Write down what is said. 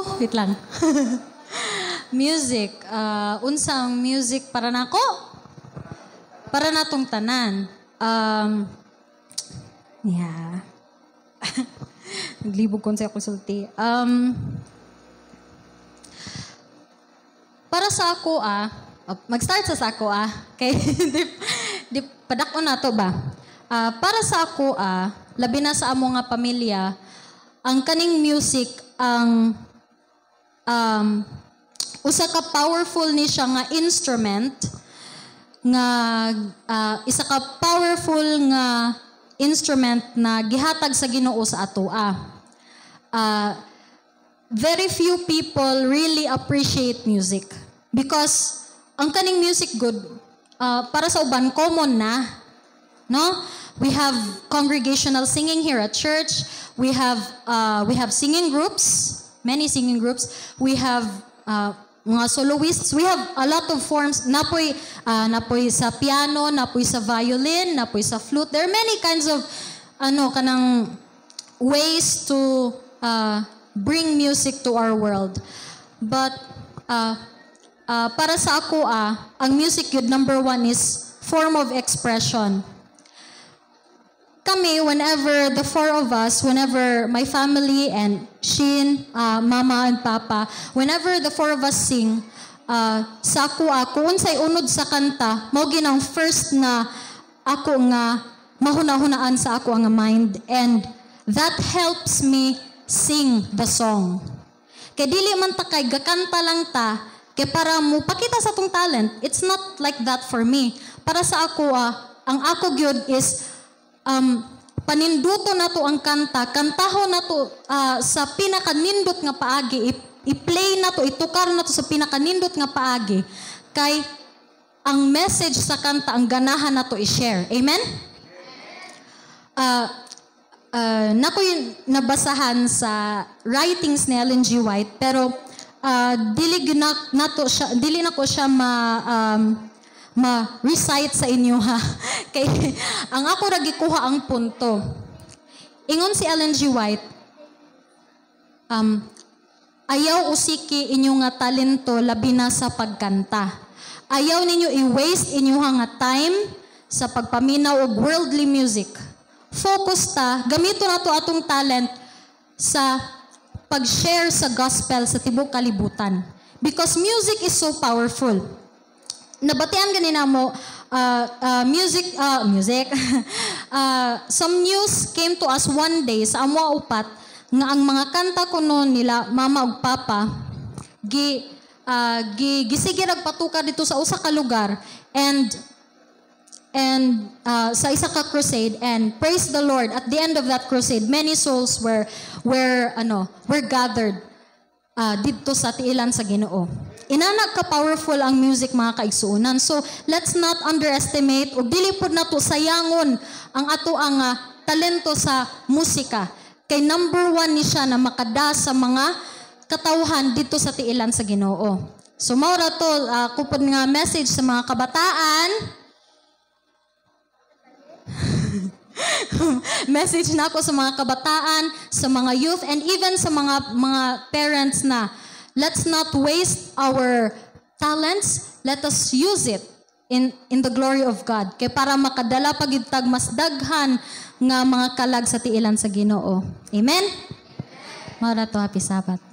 Oh, wait lang. Music. Unsang music para nako? Para natong tanan. Yeah. Naglibog ko sa konsulti. Para sa ako, mag-start sa ako, kay di padakon na to ba? Para sa ako, labi na sa amo nga pamilya, ang kaning music, ang usa ka powerful ni siya nga instrument, nga isa ka powerful nga instrument na gihatag sa Ginoo sa atoa. Very few people really appreciate music because ang kaning music good para sa uban common na, no? We have congregational singing here at church. We have singing groups, many singing groups. We have mga soloists. We have a lot of forms. Napoy sa piano, napoy sa violin, napoy sa flute. There are many kinds of kanang ways to bring music to our world. But para sa ako, ang music yun, number one is form of expression. Kami, whenever the four of us, whenever my family and Shin, Mama and Papa, whenever the four of us sing, sa ako, unsay unod sa kanta, mao ginang first na ako nga mahuna-hunaan sa ako ang mind, and that helps me sing the song. Kay dili man ta kay gakanta lang ta, kay para mo pakita sa tong talent. It's not like that for me. Para sa ako, ang ako gyud is paninduto nato ang kanta, kantaho nato sa pinakanindot nga paagi, i-play nato, itukar nato sa pinakanindot nga paagi, kay ang message sa kanta, ang ganahan nato i-share. Amen? Nakoy nabasahan sa writings ni Ellen G. White, pero dili nako siya ma-recite sa inyo ha. Kay ang ako ra gikuha ang punto. Ingon si Ellen G. White, ayaw usiki inyo nga talento labi na sa pagkanta. Ayaw ninyo i-waste inyo nga time sa pagpaminaw og worldly music. Focus ta, gamito nato atong talent sa pag-share sa gospel sa tibok kalibutan. Because music is so powerful. Nabatian ganina mo, music, some news came to us one day sa amwa upat, nga ang mga kanta kuno nila, Mama ug Papa, gisige nagpatuka dito sa usa ka lugar, and sa isa ka crusade, and praise the Lord, at the end of that crusade, many souls were gathered dito sa tiilan sa Ginoo. Inanag ka powerful ang music, mga kaigsuunan. So let's not underestimate o dili pud nato sayangon ang ato ang talento sa musika. Kay number one ni siya na makada sa mga katawhan dito sa tiilan sa Ginoo. So mao ra to kupod nga message sa mga kabataan. Message na ako sa mga kabataan, sa mga youth, and even sa mga parents na let's not waste our talents. Let us use it in the glory of God. Kay para makadala pagitag mas daghan nga mga kalag sa tiilan sa Ginoo. Amen? Mao ra to, happy Sabbath.